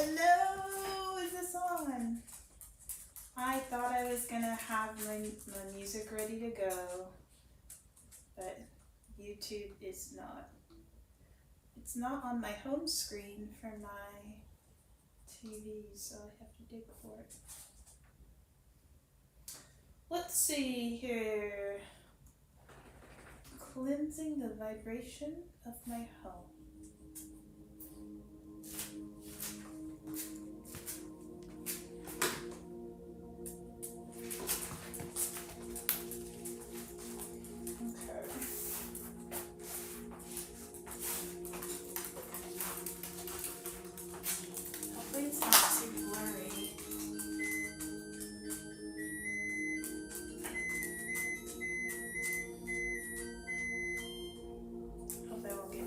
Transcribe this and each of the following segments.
Hello, is this on? I thought I was gonna have my music ready to go, but YouTube is not. It's not on my home screen for my TV, so I have to dig for it. Let's see here. Cleansing the vibration of my home.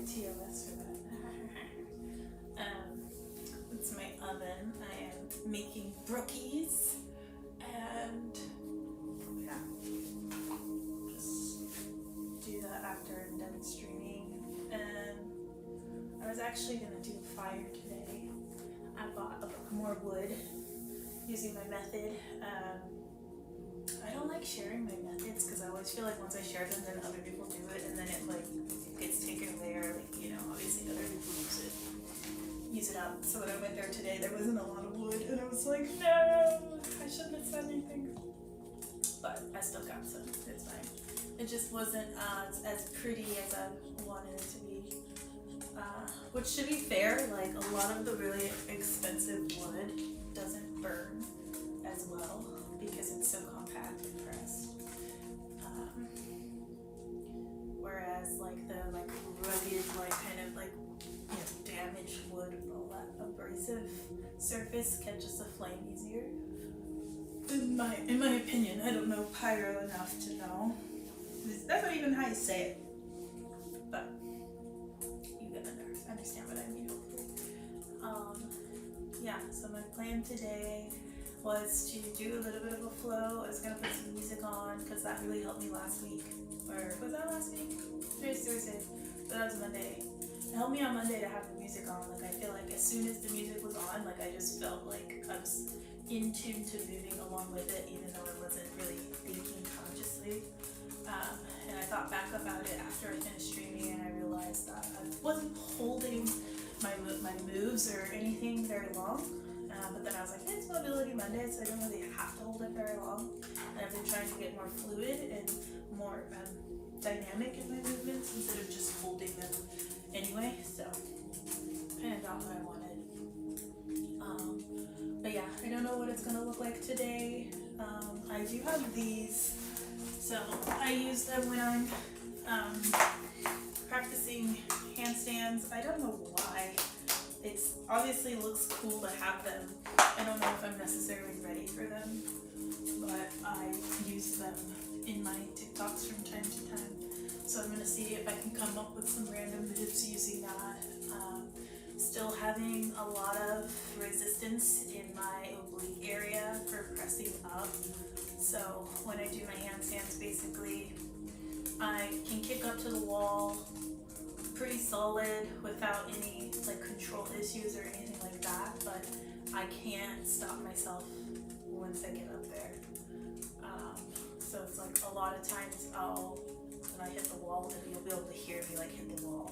TOS for that. It's my oven. I am making brookies, and yeah, just do that after I'm done streaming. And I was actually gonna do a fire today. I bought more wood using my method. I don't like sharing my methods because I always feel like once I share them, then other people do it, and then it like gets taken away, or like, you know, obviously other people use it up. So when I went there today, there wasn't a lot of wood, and I was like, no, I shouldn't have said anything. But I still got some. It's fine. It just wasn't as pretty as I wanted it to be. Which, to be fair, like a lot of the really expensive wood doesn't burn as well because it's so compact and pressed. Whereas like the rugged, like kind of like, you know, damaged wood with all that abrasive surface catches the flame easier. In my opinion, I don't know pyro enough to know. That's not even how you say it. But you get understand what I mean, hopefully. Yeah, so my plan today was to do a little bit of a flow. I was gonna put some music on because that really helped me last week. Or was that last week? Today's Thursday, but that was Monday. It helped me on Monday to have the music on. Like I feel like as soon as the music was on, like I just felt like I was in tune to moving along with it, even though I wasn't really thinking consciously. And I thought back about it after I finished streaming, and I realized that I wasn't holding my moves or anything very long. But then I was like, it's Mobility Monday, so I don't really have to hold it very long. And I've been trying to get more fluid and more dynamic in my movements instead of just holding them anyway. So kind of got what I wanted. But yeah, I don't know what it's gonna look like today. I do have these, so I use them when I'm practicing handstands. I don't know why. It's obviously looks cool to have them. I don't know if I'm necessarily ready for them, but I use them in my TikToks from time to time. So I'm gonna see if I can come up with some random moves using that. Still having a lot of resistance in my oblique area for pressing up. So when I do my handstands, basically, I can kick up to the wall pretty solid without any like control issues or anything like that, but I can't stop myself once I get up there. So it's like a lot of times when I hit the wall, then you'll be able to hear me like hit the wall.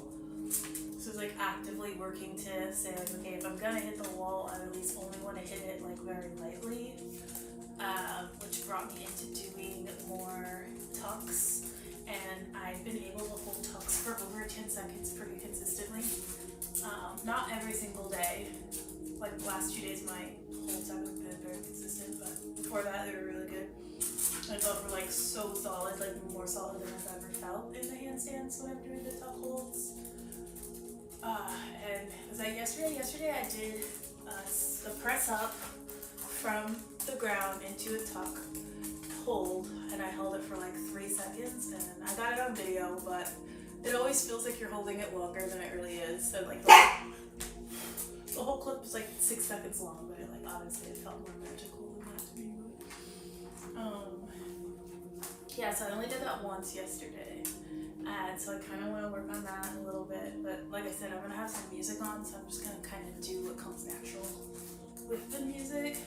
So it's like actively working to say like, okay, if I'm gonna hit the wall, I at least only want to hit it like very lightly, which brought me into doing more tucks. And I've been able to hold tucks for over 10 seconds pretty consistently. Not every single day. Like the last 2 days, my holds haven't been very consistent, but before that, they were really good. I felt were like so solid, like more solid than I've ever felt in the handstands when I'm doing the tuck holds. And was that yesterday? Yesterday I did a press up from the ground into a tuck hold, and I held it for like 3 seconds, and I got it on video, but it always feels like you're holding it longer than it really is. So like the whole clip was like 6 seconds long, but it like honestly it felt more magical than that to me. Yeah, so I only did that once yesterday, and so I kind of want to work on that a little bit. But like I said, I'm gonna have some music on, so I'm just gonna kind of do what comes natural. with the music.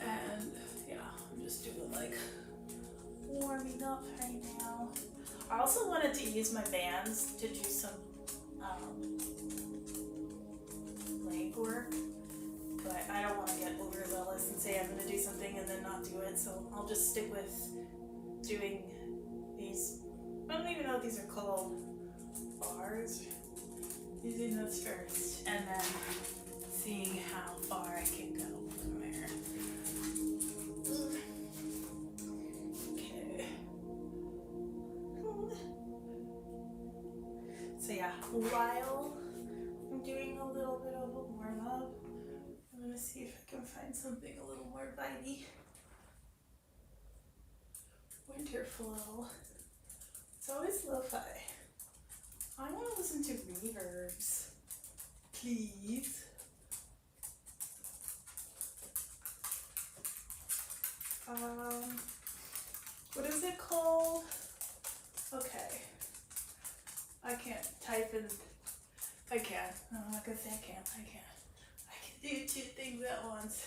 And yeah, I'm just doing like warming up right now. I also wanted to use my bands to do some leg work, but I don't want to get overzealous and say I'm going to do something and then not do it, so I'll just stick with doing these. I don't even know what these are called. Bars. Using those first, and then seeing how far I can go from there. Okay. So yeah, while I'm doing a little bit of a warm up, I'm gonna see if I can find something a little more vibey. Winter flow. It's always lo-fi. I want to listen to reverbs, please. What is it called? Okay. I can't type in. I can. No, I'm not gonna say I can't. I can. I can do two things at once.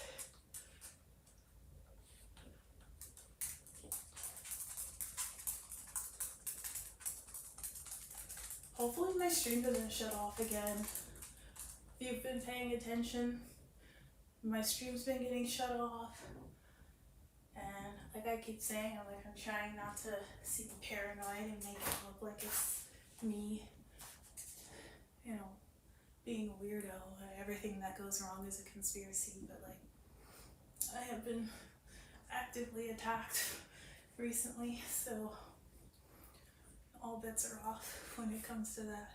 Hopefully my stream doesn't shut off again. If you've been paying attention, my stream's been getting shut off. And like I keep saying, I'm trying not to seem paranoid and make it look like it's me, you know, being a weirdo. Everything that goes wrong is a conspiracy, but like, I have been actively attacked recently, so all bets are off when it comes to that.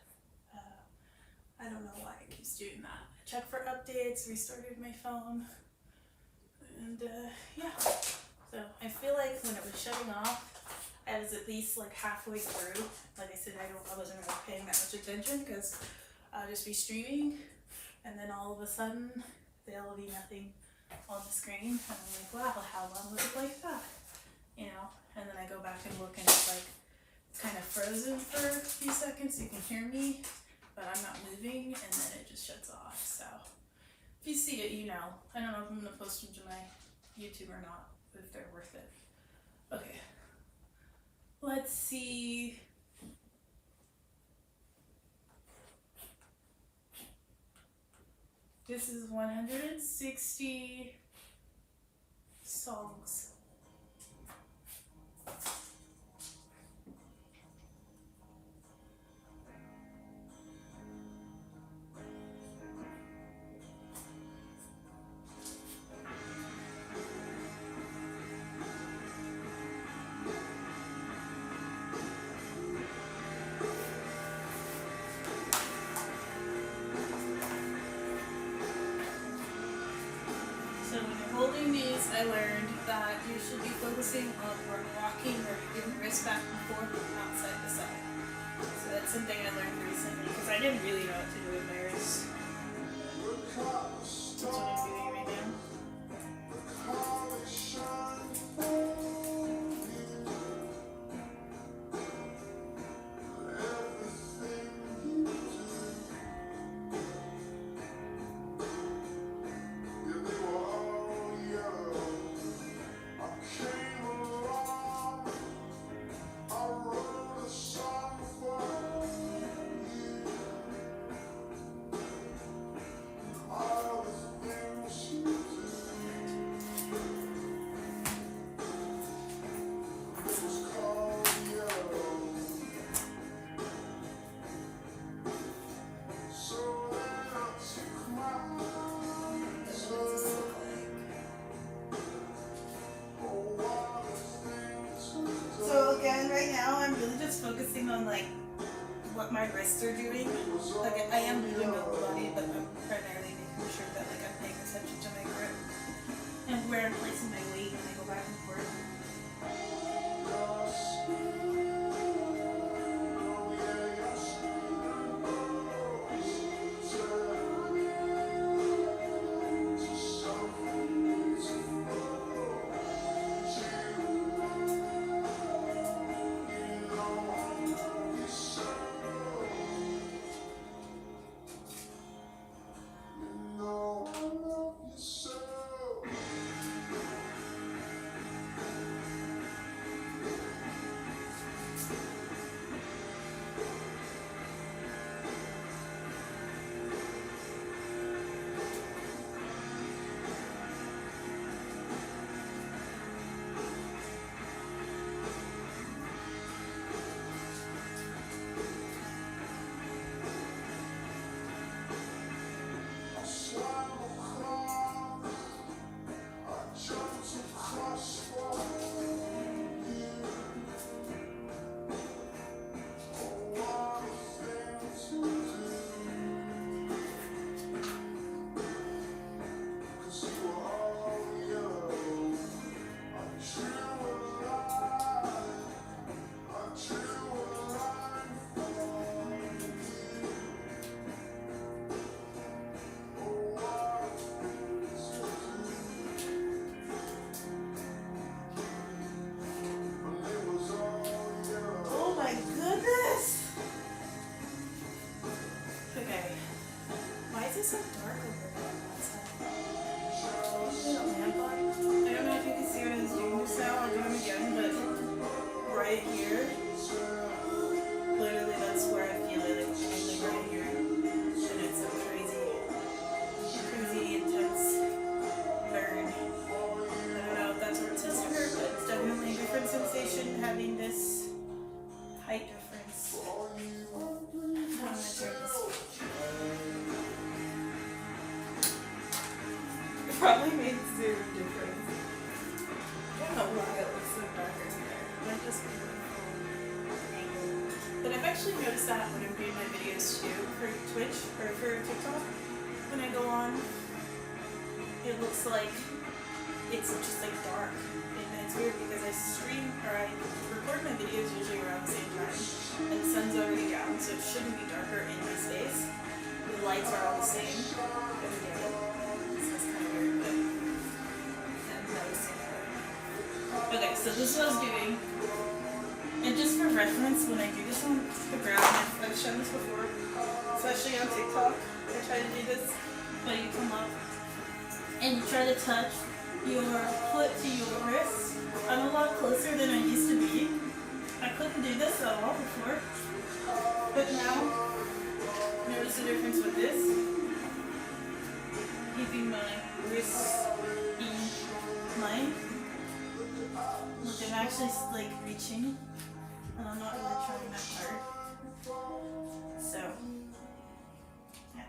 I don't know why it keeps doing that. I checked for updates, restarted my phone, and yeah. So I feel like when it was shutting off, I was at least like halfway through. Like I said, I wasn't really paying that much attention because I'll just be streaming, and then all of a sudden there'll be nothing on the screen, and I'm like, wow, how long was it like that? You know, and then I go back and look, and it's like kind of frozen for a few seconds. You can hear me, but I'm not moving, and then it just shuts off. So if you see it, you know. I don't know if I'm gonna post them to my YouTube or not, but if they're worth it. Okay. Let's see. This is 160 songs. Holding these, I learned that you should be focusing on rocking or giving wrist back and forth outside the side. So that's something I learned recently because I didn't really know what to do with my wrists. That's what I'm doing right now. Focusing on like what my wrists are doing. Like I am moving my whole body, but I'm primarily making sure that like I'm paying attention to my grip and where I'm placing my weight when I go back and forth. it so dark over there on that side? Little lamp light. I don't know if you can see what I was doing just now. I'll do it again, but right here, literally that's where I feel it, like only right here. And it's a crazy intense burn. I don't know if that's where it says to hurt, but it's definitely a different sensation having this height difference. I'm gonna turn this. It probably made zero difference. I don't know why it looks so darker here. It might just be the angle. But I've actually noticed that when I'm doing my videos too, for Twitch or for TikTok, when I go on, it looks like it's just like dark. And it's weird because I stream or I record my videos usually around the same time, and the sun's already down, so it shouldn't be darker in my space. The lights are all the same every day. So it's kind of weird, but I'm noticing that. Okay, so this is what I was doing. And just for reference, when I do this on the ground, I've shown this before, especially on TikTok. I try to do this, but you come up and you try to touch your foot to your wrist. I'm a lot closer than I used to be. I couldn't do this at all before, but now, notice the difference with this. Keeping my wrist in line. Look, I'm actually like reaching, and I'm not really trying that hard. So, yeah.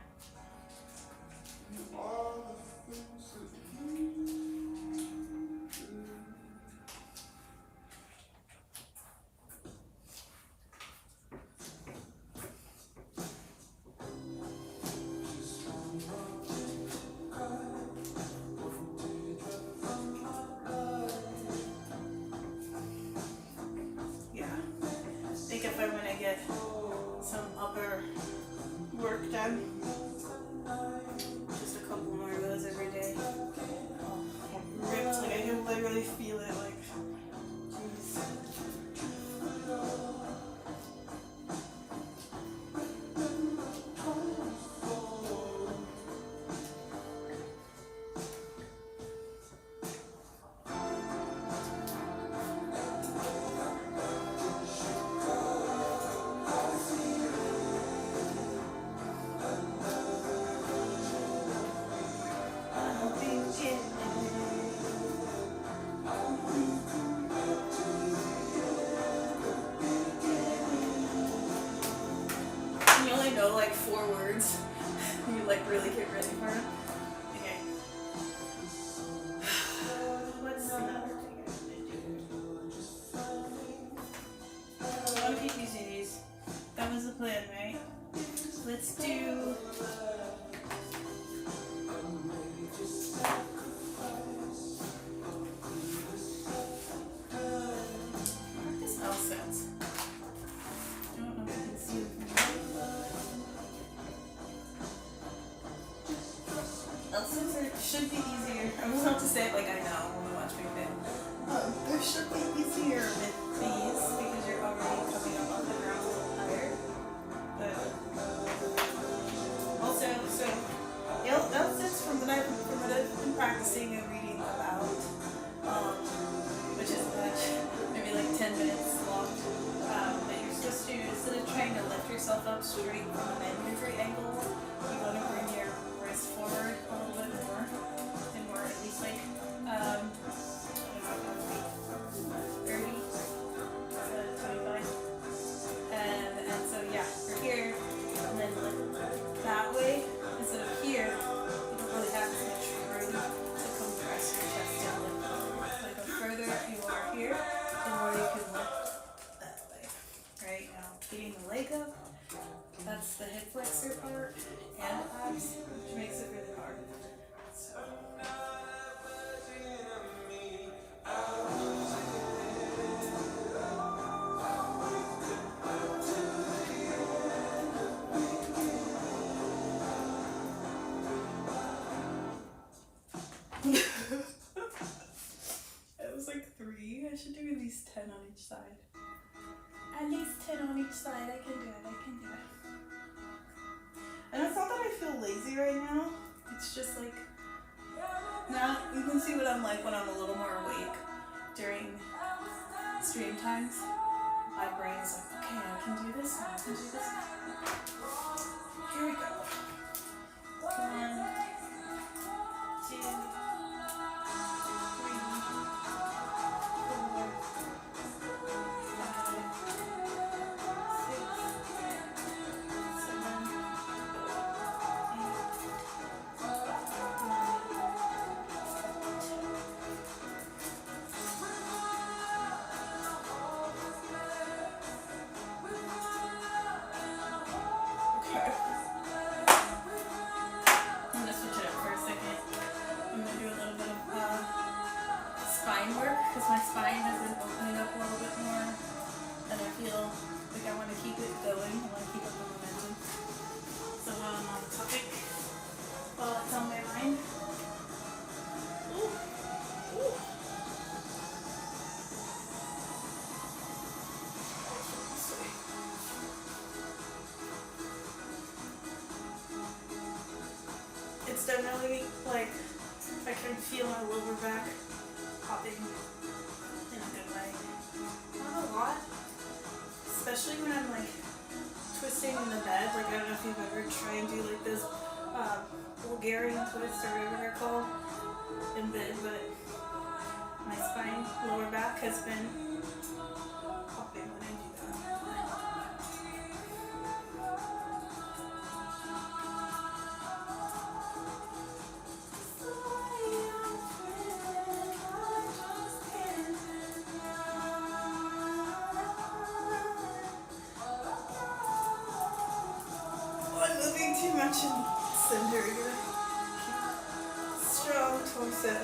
Some upper work done. Just a couple more of those every day. I'm ripped, like I can literally feel it, like, jeez. You only know like 4 words. You like really get ready for it. Okay. What's another thing I'm gonna do? I want to keep using these. That was the plan, right? Let's do. This else sounds. I don't know if you can see it from here. Should be easier. I was about to say it like I know when we watch me film. There should be easier with these because you're already coming up off the ground a little higher. But also, so L6 from what I've been practicing and reading about, which is maybe like 10 minutes long. But you're supposed to, instead of trying to lift yourself up straight from an injury angle, you want to bring your wrist forward a little bit more, and more at least like 30, 25, and so yeah, you're here, and then like that way instead of here, you don't really have as much room to compress your chest and lift. Like the further you are here, the more you can lift that way. Right now, getting the leg up. That's the hip flexor part and abs, which makes it really hard. So. It was like 3. I should do at least 10 on each side. At least 10 on each side. I can do it. And it's not that I feel lazy right now. It's just like, now you can see what I'm like when I'm a little more awake during stream times. My brain is like, okay, I can do this now, I can do this now. Here we go. 1, 2, 3, 4, 5, 6, 7, 8. Okay. I'm gonna switch it up for a second. I'm gonna do a little bit of spine work because my spine has been opening up a little bit more, and I feel like I want to keep it going. I want to keep up the momentum. So while I'm on the topic, while it's on my mind. Ooh. Ooh. It's definitely like I can feel my lower back popping in a good way. Not a lot, especially when I'm like twisting in the bed. Like I don't know if you've ever tried to do like this Bulgarian twist or whatever they're called in bed, but my spine, lower back has been popping when I do that. I'm moving too much in center here. Strong torso.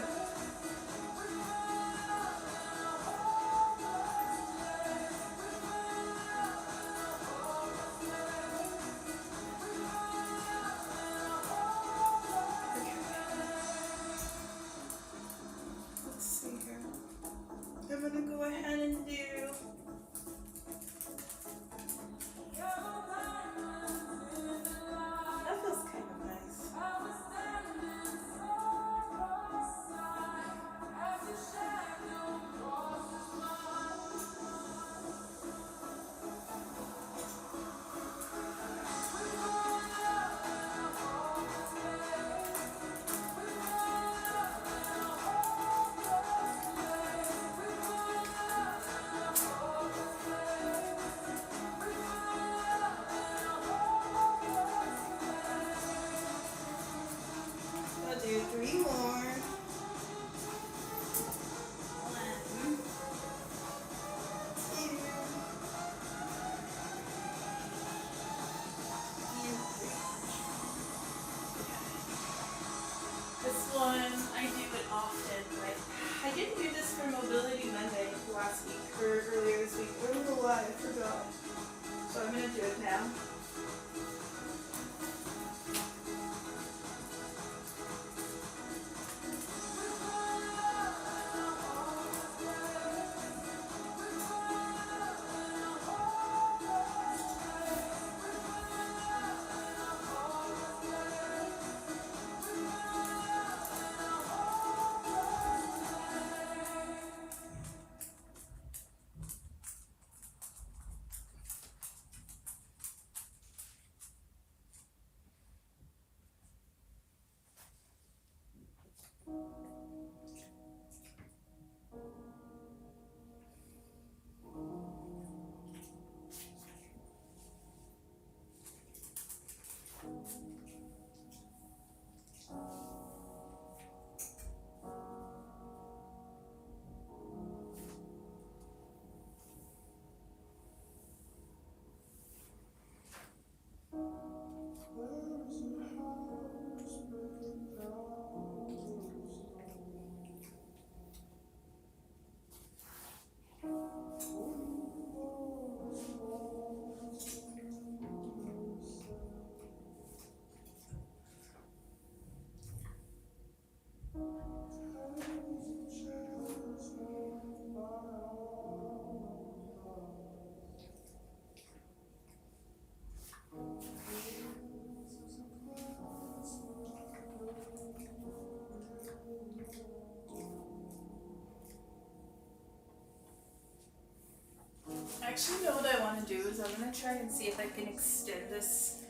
Let's see here. I'm gonna go ahead and do that feels kind of nice. I'll do 3 more. 1, 2, and 3. This one, I do it often, but I didn't do this for Mobility Monday last week, or earlier this week. I don't know why, I forgot. So I'm gonna do it now. actually know what I want to do is I'm going to try and see if I can extend this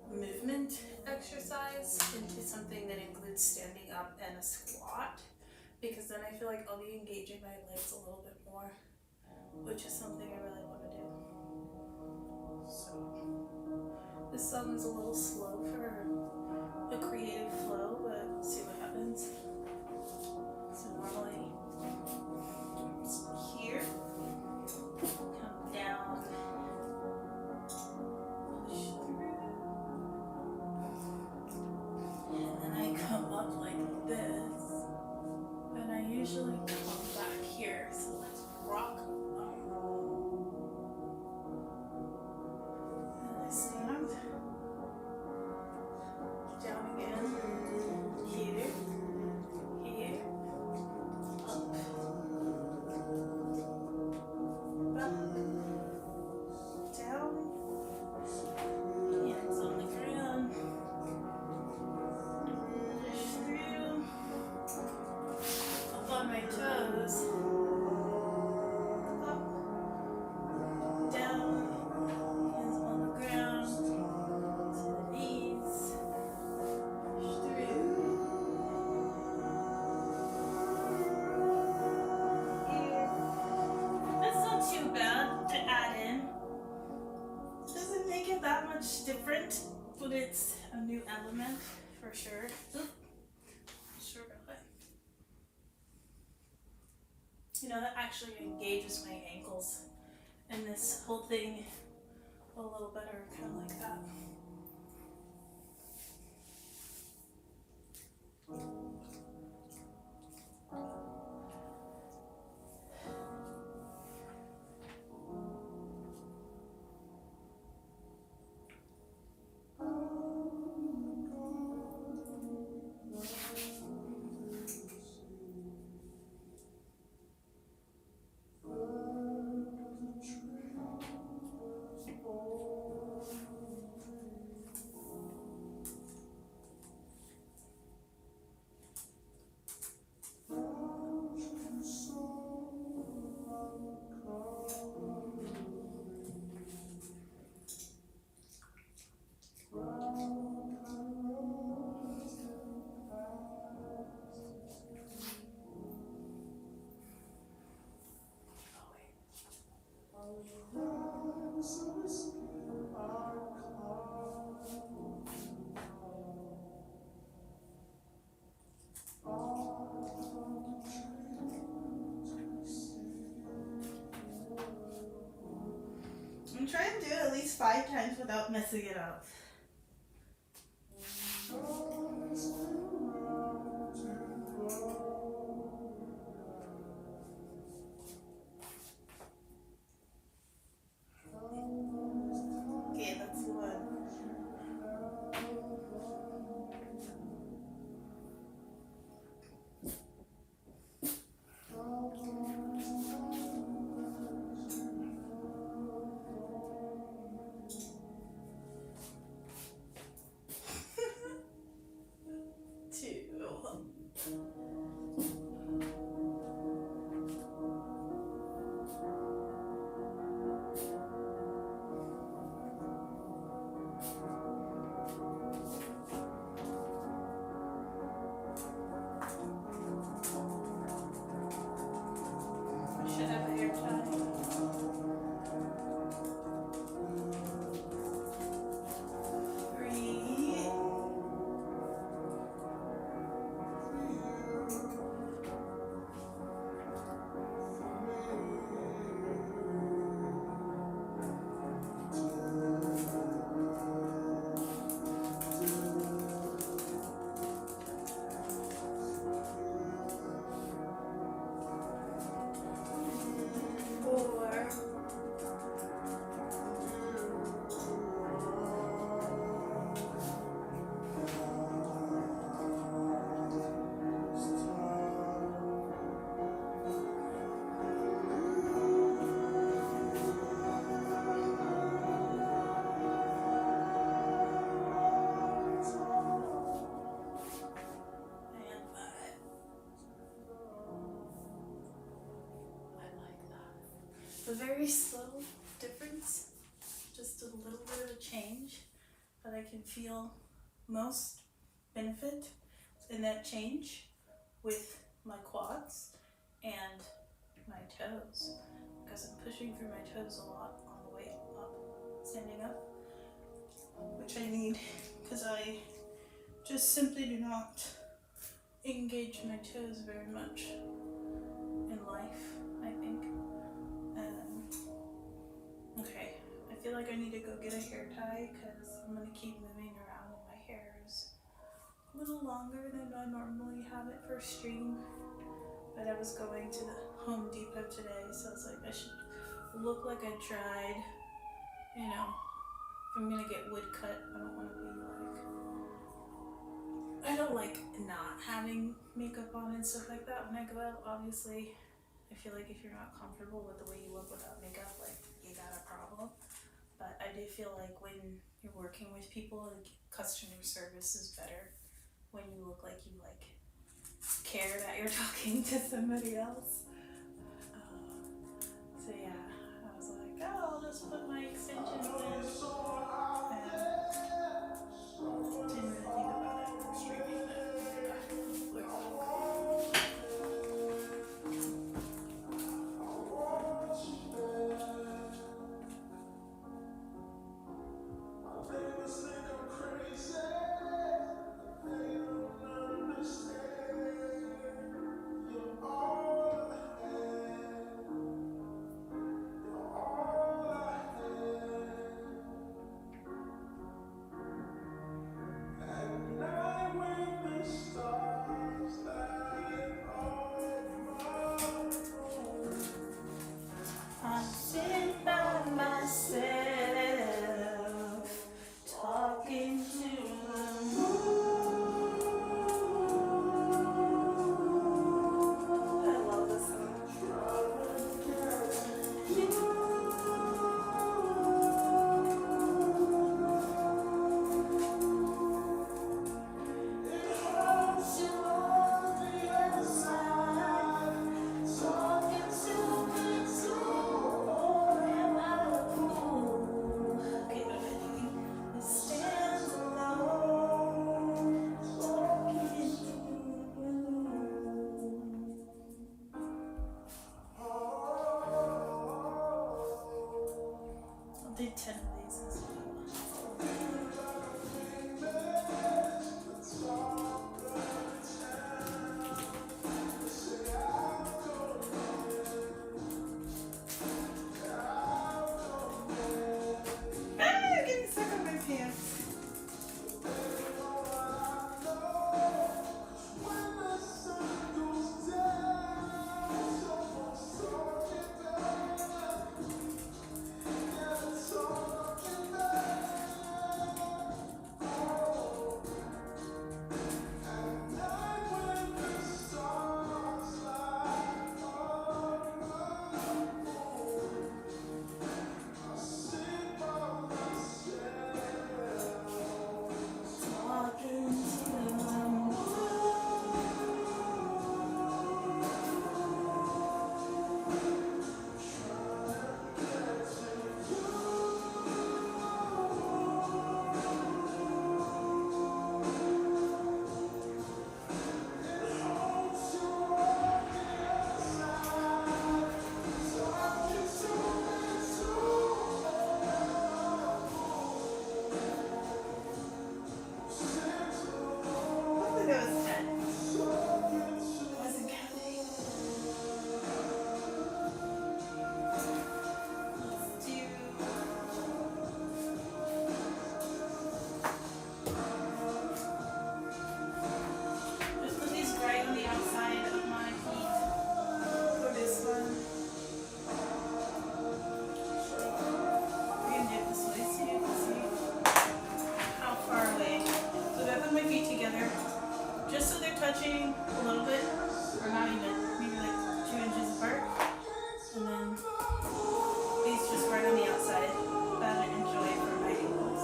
movement exercise into something that includes standing up and a squat, because then I feel like I'll be engaging my legs a little bit more, which is something I really want to do. So this song is a little slow for a creative flow, but we'll see what happens. So normally here, come down, push through, and then I come up like this, and I usually come back here. So let's rock up. And I stand down again, here, here, up, back, down, hands on the ground, push through, up on my toes, up, down, hands on the ground, to the knees, push through, here. That's not too bad to add in. Doesn't make it that much different, but it's a new element for sure. Oop. Sure got it. You know, that actually engages my ankles and this whole thing a little better, kind of like that. I'm trying to do it at least 5 times without messing it up. Okay, that's one. 5. A very slow bit of a change, but I can feel most benefit in that change with my quads and my toes, because I'm pushing through my toes a lot on the way up, standing up, which I need because I just simply do not engage my toes very much in life, I think. Okay, I feel like I need to go get a hair tie because I'm going to keep moving around and my hair is a little longer than I normally have it for stream. But I was going to the Home Depot today, so I was like, I should look like I tried, you know, if I'm gonna get wood cut, I don't want to be like, I don't like not having makeup on and stuff like that when I go out. Obviously, I feel like if you're not comfortable with the way you look without makeup, like, you got a problem. But I do feel like when you're working with people, like, customer service is better when you look like you care that you're talking to somebody else. So yeah, I was like, oh, I'll just put my extensions in. And didn't really think about it for streaming. I'm sitting by myself, talking to the moon. I love this song. I'll do 10 of these as well. I'm getting stuck on my pants. Touching a little bit, or not even, maybe like 2 inches apart, and then these just right on the outside, about an inch away from my ankles.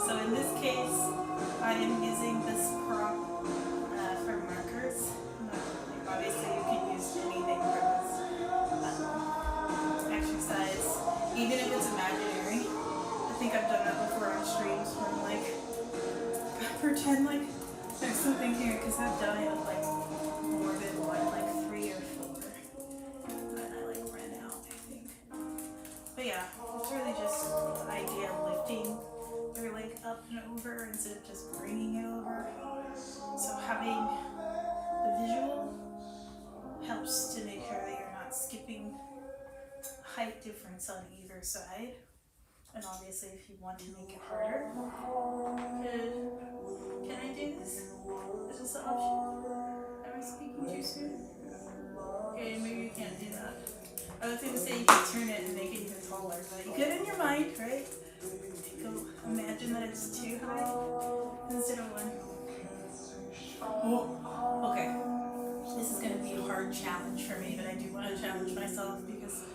So in this case, I am using this prop for markers. Obviously you can use anything for this. pretend like there's something here because I've done it like more than one, like 3 or 4. And I like ran out, I think. But yeah, it's really just the idea of lifting your leg up and over instead of just bringing it over. So having the visual helps to make sure that you're not skipping height difference on either side. And obviously if you want to make it harder, can I do this? Is this an option? Am I speaking too soon? Okay, maybe you can't do that. I was gonna say you could turn it and make it even taller, but you could in your mind, right? Go imagine that it's too high instead of 1. Oh, okay. This is gonna be a hard challenge for me, but I do want to challenge myself because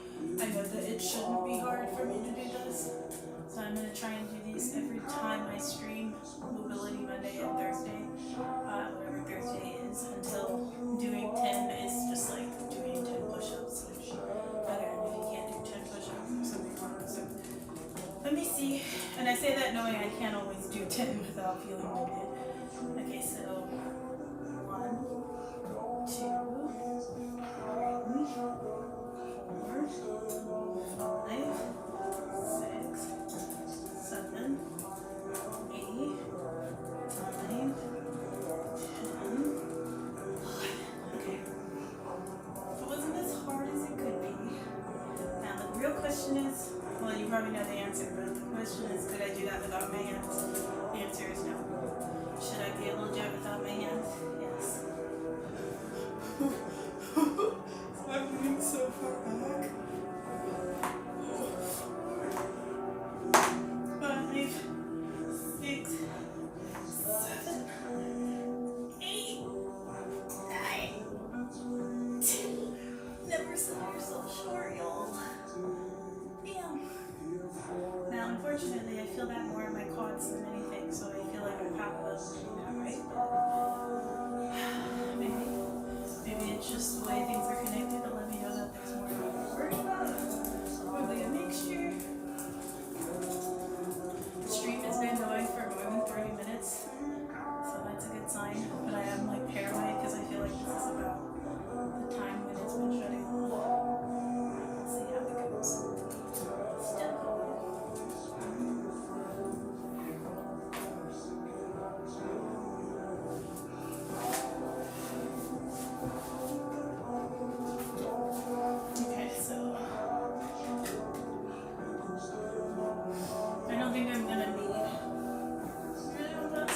I know that it shouldn't be hard for me to do this. So I'm gonna try and do these every time I stream Mobility Monday and Thursday, whatever Thursday is, until doing 10 is just like doing 10 push-ups, which again, if you can't do 10 push-ups, there's something wrong. So let me see. And I say that knowing I can't always do 10 without feeling limited. Okay, so 1, 2, 3, 4, 5, 6, 7, 8, 9, 10. Okay. It wasn't as hard as it could be. Now the real question is, well, you probably know the answer, but the question is, could I do that without my hands? The answer is no. Should I be able to do it without my hands? Yes. I'm moving so far back. 5, 6, 7, 8, 9, 10. Never sell yourself short, y'all. Damn. Now, unfortunately, I feel that more in my quads than anything, so I feel like I'm capable of doing that, right? Maybe it's just the way things are connected to let me know that there's more to worry about. Probably a mixture. The stream has been going for more than 30 minutes, so that's a good sign. But I am like paranoid because I feel like this is about the time when it's been shutting off. Let's see how it goes. Still going. Okay, so I don't think I'm gonna need. Really want that?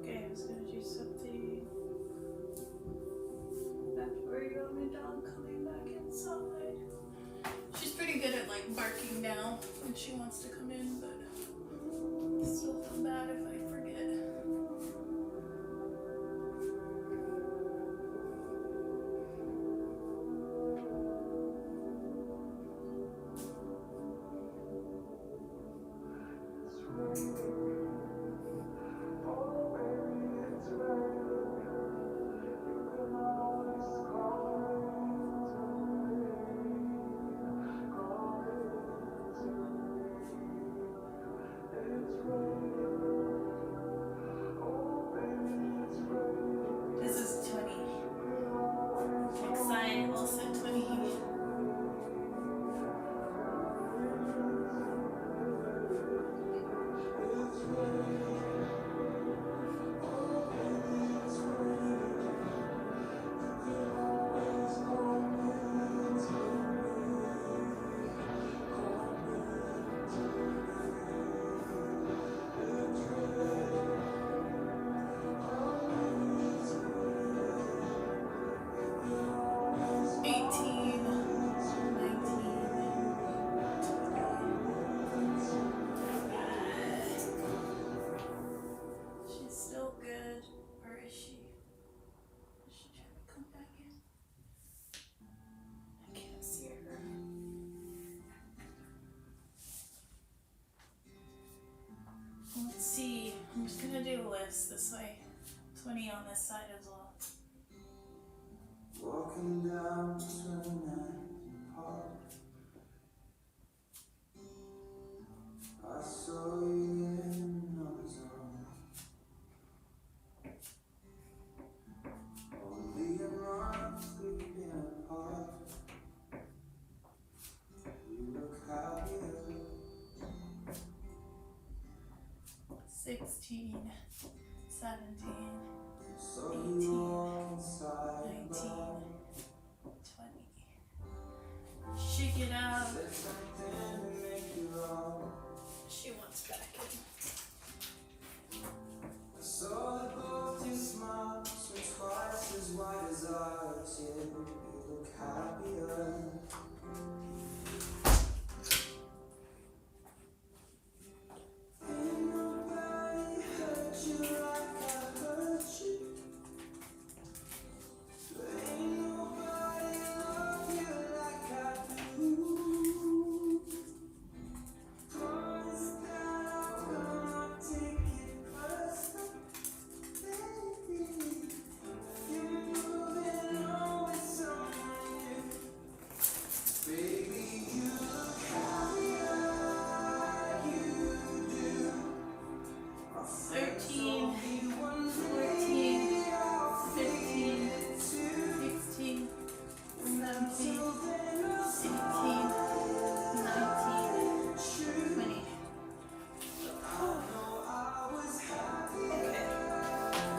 Okay, I was gonna do something. Back to where you want my dog coming back inside. She's pretty good at like barking now when she wants to come in, but still feel bad if I forget. This is 20. Next side also 20. $18. this way. 20 on this side as well. Walking down 29th Park, I saw you in another zone. Only a month we've been apart. You look happier. 16, 17, So 18, you all inside 19, 20. Shake it out. said something to make you wrong. She wants back in. I saw that both your smiles were twice as wide as ours. Yeah, you look happier. Ain't nobody hurt you like I hurt you. Ain't nobody love you like I do. Promise that I will not take it personal, baby. If you're moving on with someone new, baby, you look happier, you do. My friends 13, told me one 14, day I'll 15, feel it too. 16, And 17, until then, I'll 18, smile 19, true. 20. I know I was happy. Okay.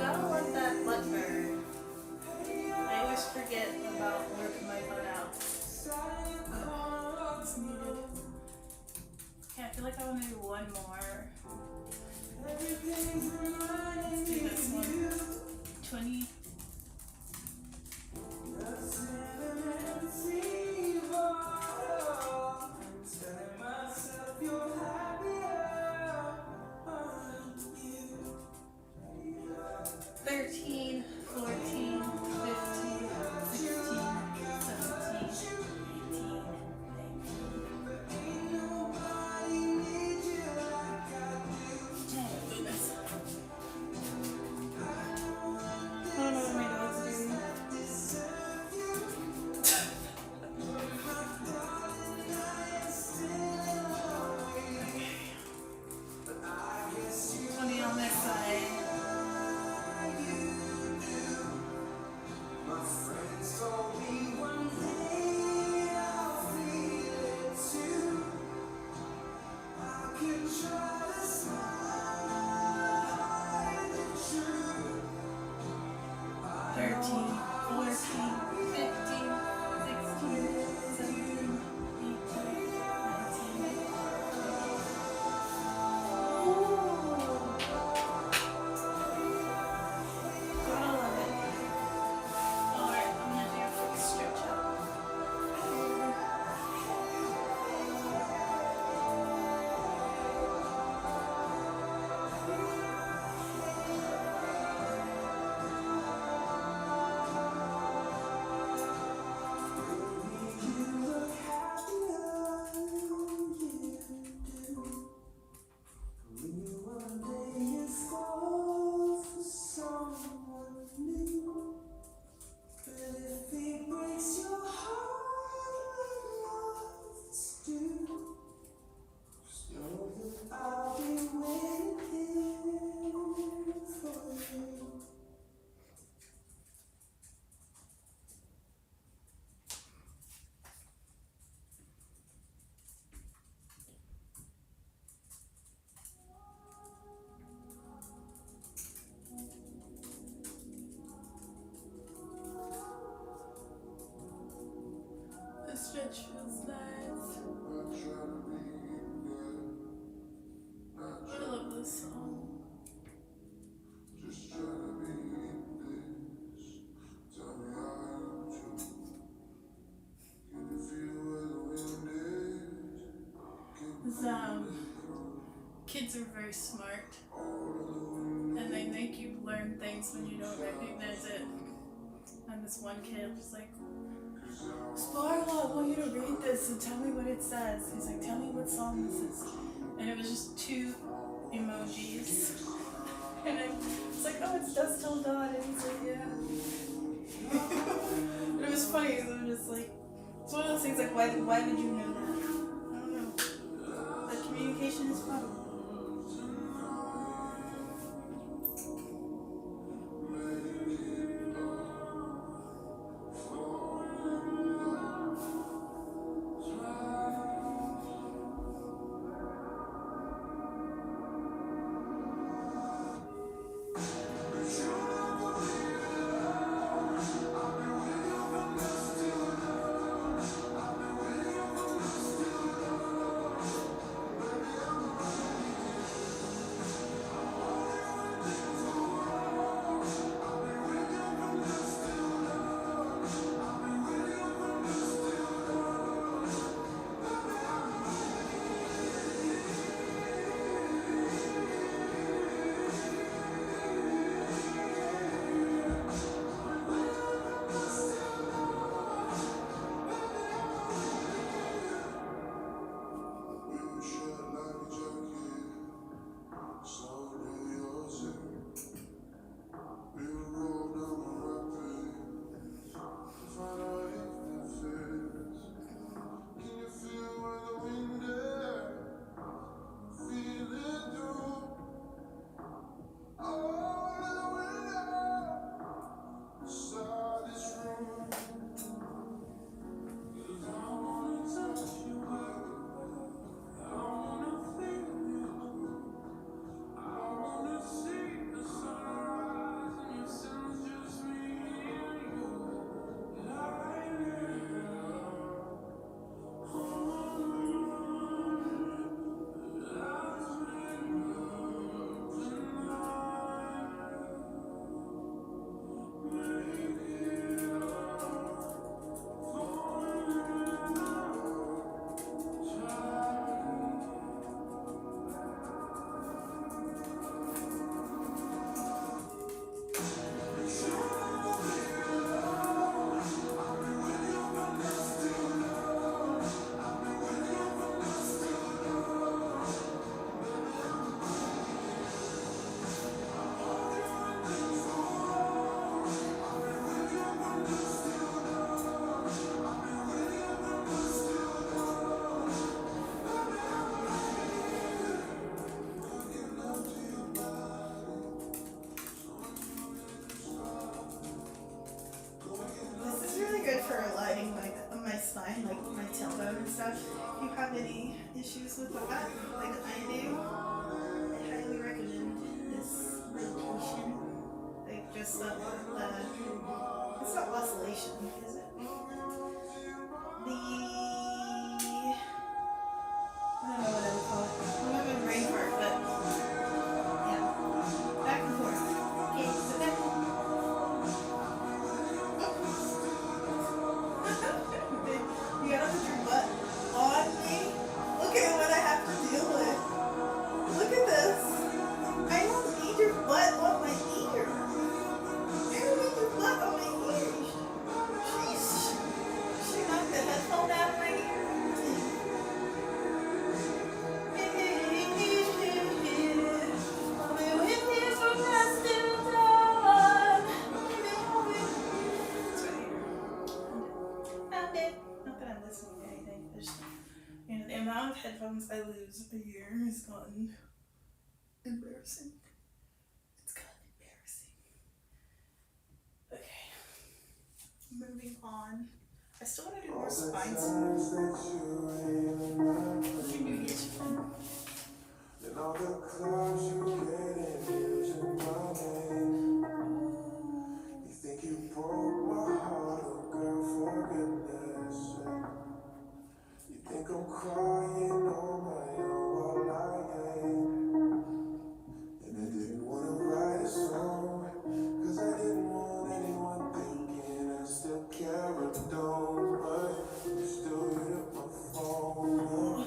Gotta let that butt burn. I always forget about working my butt out. It's needed. Okay, I feel like I want to do one more. Everything's reminding Let's do me this of one. you. 20. Not sentimental bottle. Telling myself you're happier on you. 13, 14, 15, 16, 17, 18, 19. Ain't nobody needs you like I do. Goodness. I don't know what my dog's doing. Deserve you. My darling, I am still lonely. But I guess you 20 on this side. My friends told me one day I'll feel it too. I could try to hide the truth. 13, 14, 15, 16, 17, 18, 19. Gotta love it. Alright, I'm gonna do a quick stretch out. You look happier, you do. When you one day you fall for someone new. But if he breaks your heart like others do, just know that I'll be waiting for you. The stretch feels nice. I love this song. This, kids are very smart, and they make you learn things when you don't recognize it. And this one kid was like, Sparla, I want you to read this and tell me what it says. He's like, tell me what song this is. And it was just two emojis. And I was like, oh, it's dusk till dawn. And he's like, yeah. But it was funny because I'm just like, it's one of those things like, why would you know that? I don't know. But communication is fun. Spine, like my tailbone and stuff. If you have any issues with that, like I do, I highly recommend this medication. Like just the it's not oscillation, is it? I don't know what I would call it. I'm having a brain fart, but yeah, back and forth. Okay, so back. You gotta put your butt on me. Look at what I have to deal with. Look at this. I don't need your butt on my ear. I don't need your butt on my ear. Sheesh. She knocked the headphone out of my ear. I'll be with you from dusk till dawn. It's right here. Found it. Not that I'm listening to anything. The amount of headphones I lose a year has gotten embarrassing. It's gotten embarrassing. Okay. Moving on. I still want to do more spine stuff. What did you do yesterday? And all the clubs you get in using my name. You think you broke my heart, oh girl, for goodness sake. You think I'm crying on my own while I ain't. And I didn't want to write a song, cause I didn't want anyone thinking I still care or don't. But you still hit up my phone.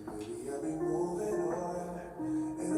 And baby, I'll be moving on. And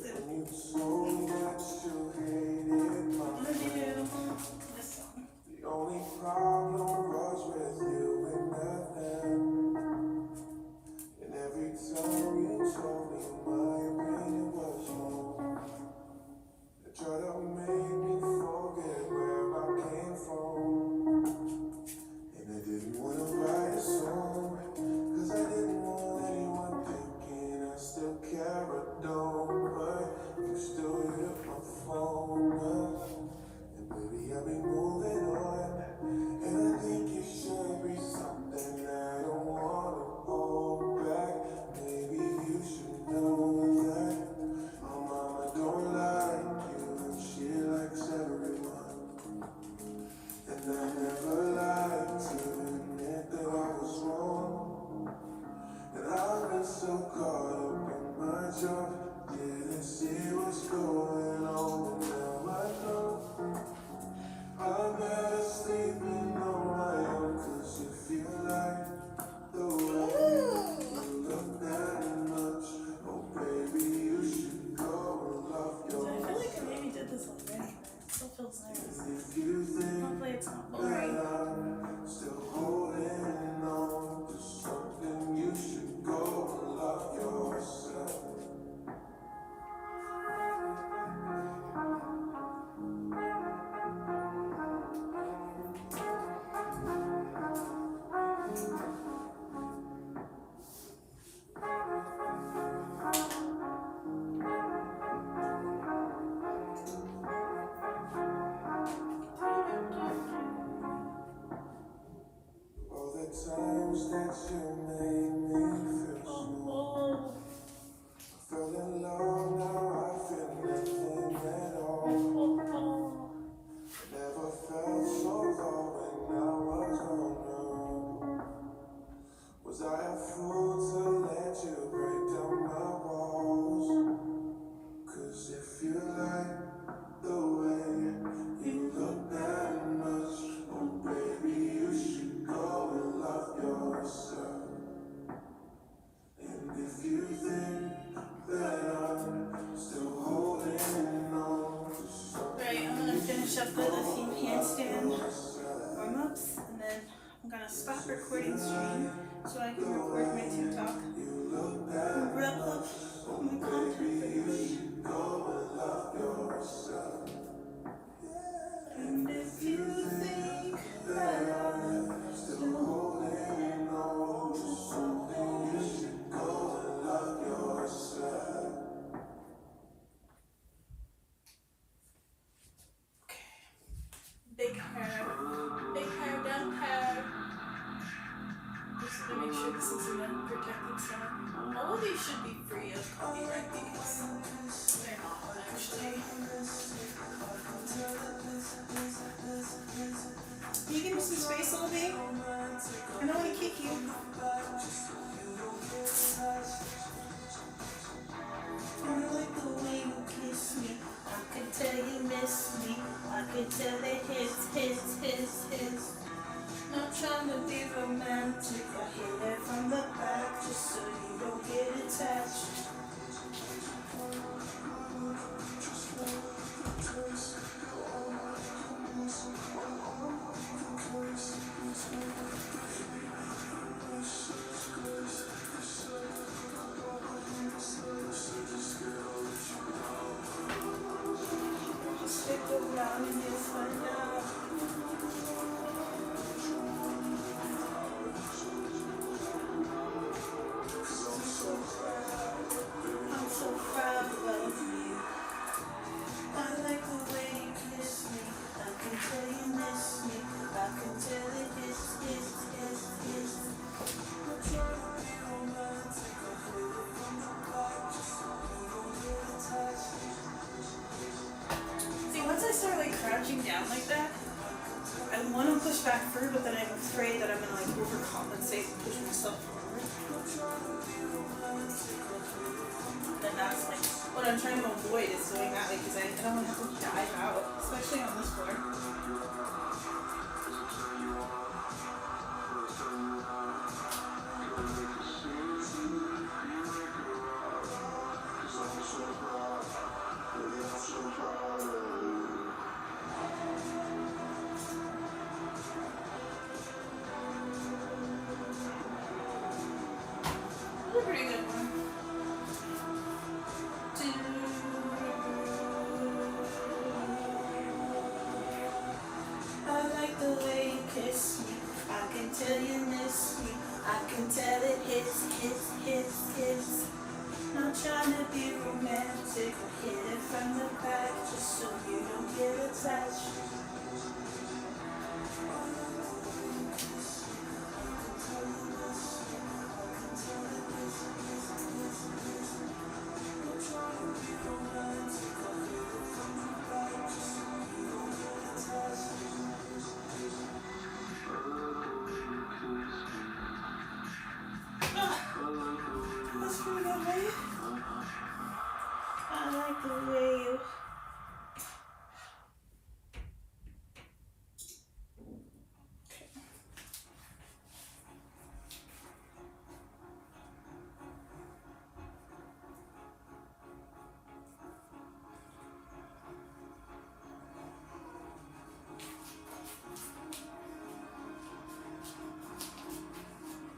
When you told me that you hated my I'm gonna do this song. the only problem was with you and nothing. And every time you told me my opinion was wrong, they try to make me forget where I came from. And I didn't want to write a song, cause I didn't want anyone thinking I still care or don't. But you still hit my phone up, and baby I'll be moving on. And I think it should be something I don't wanna hold back. Maybe you should know that my mama don't like you and she likes everyone. And I never lied to admit that I was wrong. And I've been so caught up in my job, didn't see what's going on. But now I know I'm better sleeping on my own. Cause if you like the way you look that much, oh baby, you should go and love So I feel like I yourself. maybe did this already, but it still feels nice. If you think Hopefully it's not that boring. I'm still holding on to something, you should go and love yourself. All the times that you made me feel small, Oh, I fell in love, now I feel nothing at all. oh. Never felt so low when I was vulnerable. Was I a fool to let you break down my walls? Cause if you like the way you look that much, oh baby, you should go and love yourself. And if you think that I'm still holding on to something, Right, I'm gonna finish up with a few handstand warm-ups, and then I'm gonna stop recording stream so I can record my TikTok and wrap up my content for the week. go and love yourself. And if you think that I'm Still holding on to something, you should go and love yourself. big hair, down hair. Just to make sure this isn't a protected sound. All of these should be free of copyright because they're not actually. Can you give me some space, little babe? I don't want to kick you. I like the way you kiss me. I could tell you miss me. I could tell it hits. Not trying to be romantic. I hit it from the back just so you don't get attached. Stick around and you'll find out. I'm so proud of you. I like the way you kiss me. I can tell you miss me. I can tell it hits. I'm trying to be romantic. I hit it from the back just so you don't get attached. See, once I start like crouching down like that, I want to push back through, but then I'm afraid that I'm gonna like overcompensate and push myself forward. Then that's like what I'm trying to avoid is doing that because I don't want to have to dive out, especially on this floor. wanna be romantic, hit it from the back just so you don't get attached. That's pretty good, right? I like the way you.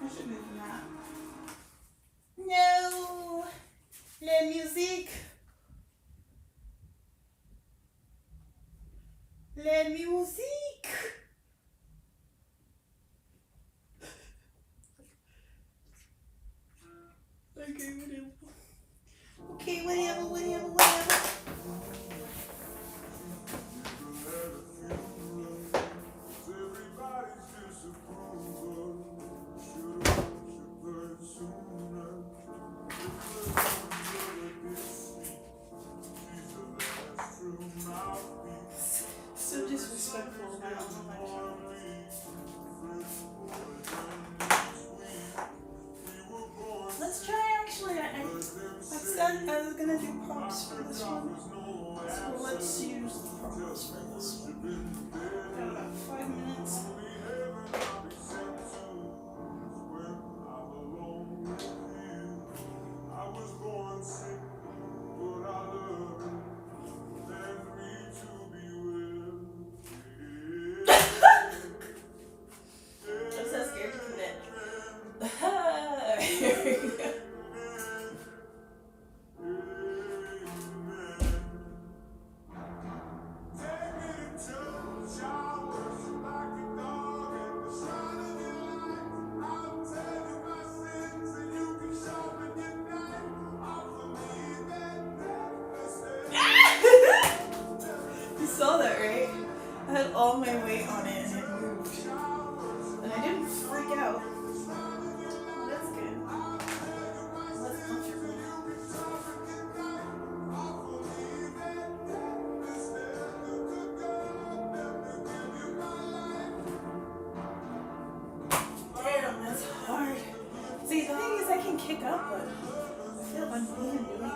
I should move that. No! La musique! La musique! Okay, whatever. Everybody's disapproval. Should've worshiped her sooner. She's the last true mouthpiece. So disrespectful now on my channel. Let's try actually. I said I was gonna do prompts for this one. So let's use the prompts for this one. Got about 5 minutes. I was born sick, but I love it. Left me to be with. I'm so scared to put it. You saw that, right? I had all my weight on it and it moved. And I didn't freak out. Oh, that's good. That's comfortable. Damn, that's hard. See, the thing is I can kick up, but I feel uneven doing it.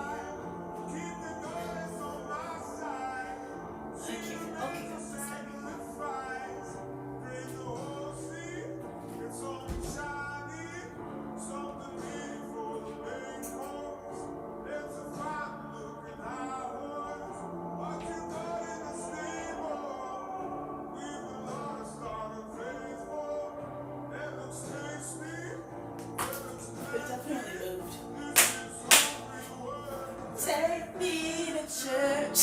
I'll kick up this time. It definitely moved. Take me to church.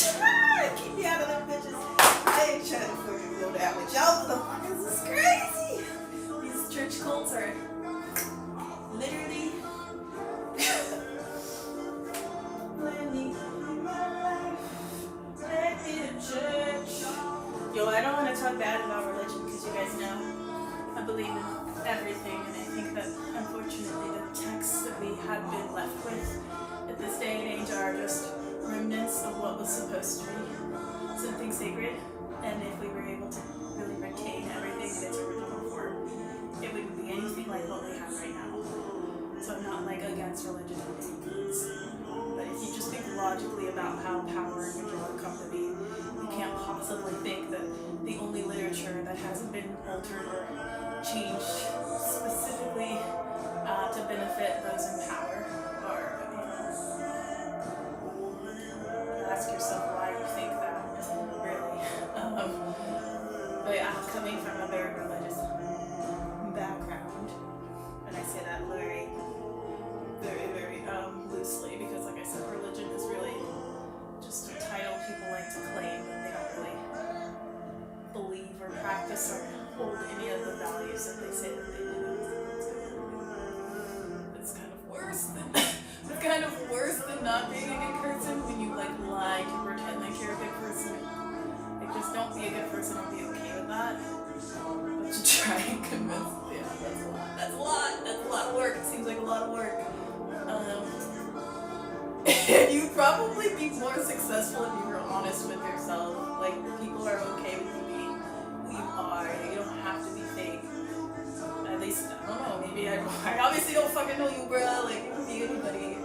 Keep me out of them bitches. I ain't trying to fucking go down with y'all motherfuckers. This is crazy. These church cults are literally let me live my life. Take me to church. Yo, I don't want to talk bad about religion because you guys know I believe in everything, and I think that unfortunately the texts that we have been left with at this day and age are just remnants of what was supposed to be something sacred. And if we were able to really retain everything in its original form, it wouldn't be anything like what we have right now. So I'm not like against religion or anything, but if you just think logically about how power and control come to be, you can't possibly think that the only literature that hasn't been altered or changed specifically to benefit those in power or ask yourself why you think that, really. But yeah, coming from a very religious background, and I say that very, very, very loosely because, like I said, religion is really just a title people like to claim, and they don't really believe or practice or hold any of the values that they say that they do. It's kind of worse than not probably be more successful if you were honest with yourself. Like, people are okay with you being who you are. You don't have to be fake. At least, I don't know, maybe I obviously don't fucking know you, bruh. Like, you don't be anybody.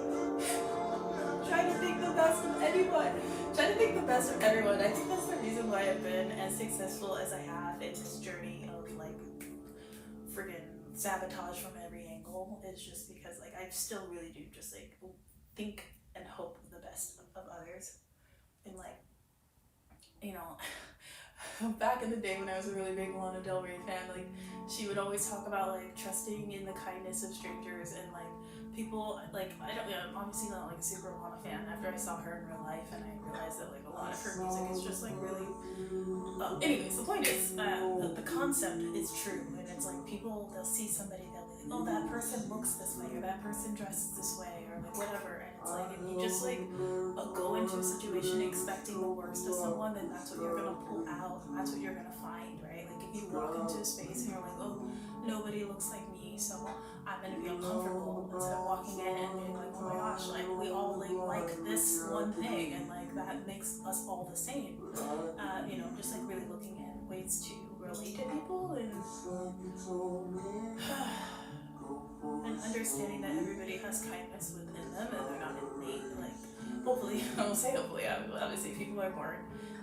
Try to think the best of anyone. Try to think the best of everyone. I think that's the reason why I've been as successful as I have in this journey of, like, friggin' sabotage from every angle. It's just because, like, I still really do just, like, think and hope the best of others. And, like, you know, back in the day when I was a really big Lana Del Rey fan, like, she would always talk about, like, trusting in the kindness of strangers and, like, people, like, I don't, I'm obviously not, like, a super Lana fan after I saw her in real life, and I realized that, like, a lot of her music is just, like, really, anyways, the point is, the concept is true, and it's, like, people, they'll see somebody, they'll be like, oh, that person looks this way, or that person dresses this way, or, like, whatever, and it's, like, if you just, like, go into a situation expecting the worst of someone, then that's what you're gonna pull out, that's what you're gonna find, right? Like, if you walk into a space and you're like, oh, nobody looks like me, so I'm gonna be uncomfortable, instead of walking in and being like, oh my gosh, like, we all like this one thing, and, like, that makes us all the same. You know, just, like, really looking at ways to relate to people and understanding that everybody has kindness within them and they're not innate. Like, hopefully, I won't say hopefully, obviously people are born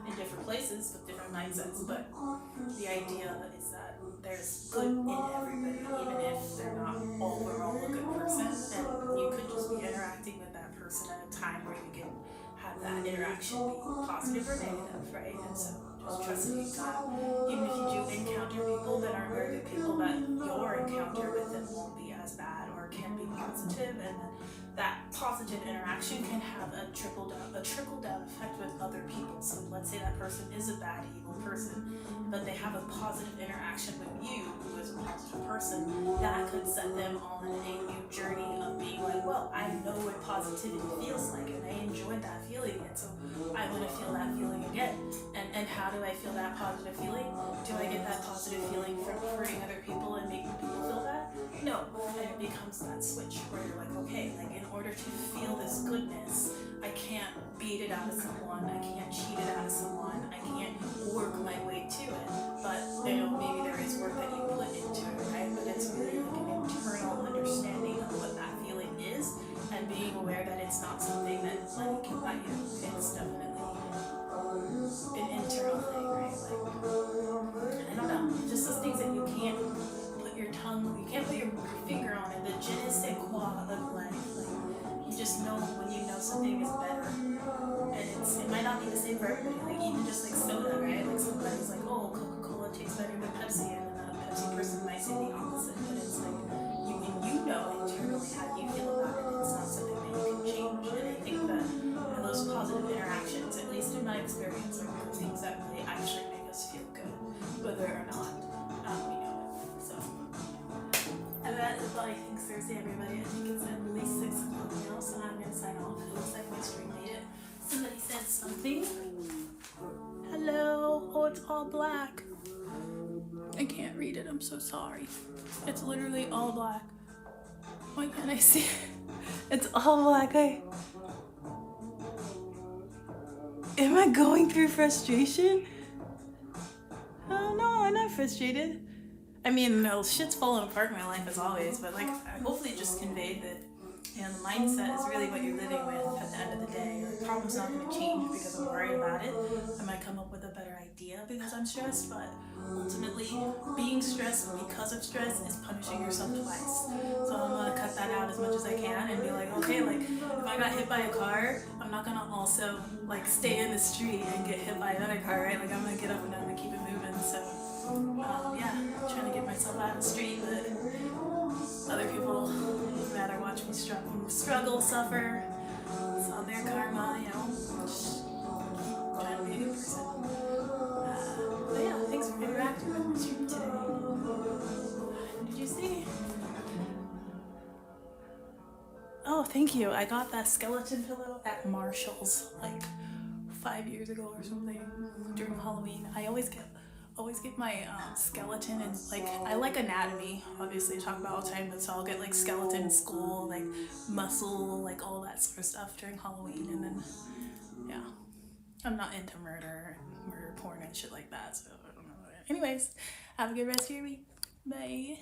in different places with different mindsets, but the idea is that there's good in everybody, even if they're not overall a good person, and you could just be interacting with that person at a time where you can have that interaction be positive or negative, right? And so just trusting that even if you do encounter people that aren't very good people, that your encounter with them won't be as bad or can be positive, and that positive interaction can have a trickle down effect with other people. So let's say that person is a bad, evil person, but they have a positive interaction with you, who is a positive person, that could set them on a new journey of being like, well, I know what positivity feels like, and I enjoyed that feeling, and so I want to feel that feeling again. And how do I feel that positive feeling? Do I get that positive feeling from hurting other people and making people feel bad? No. And it becomes that switch where you're like, okay, like, in order to feel this goodness, I can't beat it out of someone, I can't cheat it out of someone, I can't work my way to it. But, you know, maybe there is work that you put into it, right? But it's really like an internal understanding of what that feeling is, and being aware that it's not something that money can buy you. It's definitely an internal thing, right? Like, I don't know, just those things that you can't put your tongue, you can't put your finger on it, the je ne sais quoi of life. Like, you just know when you know something is better, and it might not be the same for everybody. Like, even just like soda, right? Like, somebody's like, oh, Coca-Cola tastes better than Pepsi, and then a Pepsi person might say the opposite. But it's like, when you know internally how you feel about it, it's not something that you can change. And I think that those positive interactions, at least in my experience, are the things that really actually make us feel good, whether or not we know it. So, and that is what I think Thursday, everybody. I think it's at least 6 o'clock now, so I'm gonna sign off. It looks like my stream made it. Somebody said something. Hello. Oh, it's all black. I can't read it. I'm so sorry. It's literally all black. Why can't I see it? It's all black. Am I going through frustration? Oh no, I'm not frustrated. I mean, no, shit's falling apart in my life as always, but like, I hopefully just conveyed that, you know, the mindset is really what you're living with at the end of the day. The problem's not going to change because I'm worried about it. I might come up with a better idea because I'm stressed, but ultimately, being stressed because of stress is punishing yourself twice. So I'm going to cut that out as much as I can and be like, okay, like, if I got hit by a car, I'm not going to also, like, stay in the street and get hit by another car, right? Like, I'm going to get up and I'm going to keep it moving, so... yeah, trying to get myself out of the street, but other people would rather watch me struggle, suffer. It's on their karma, you know. Just trying to be a good person. But yeah, thanks for interacting with my stream today. Did you see? Oh, thank you. I got that skeleton pillow at Marshall's like 5 years ago or something during Halloween. I always get always get my skeleton and like I like anatomy, obviously talk about all the time, but so I'll get like skeleton, skull, like muscle, like all that sort of stuff during Halloween, and then yeah, I'm not into murder porn and shit like that, so I don't know. Anyways, have a good rest of your week. Bye.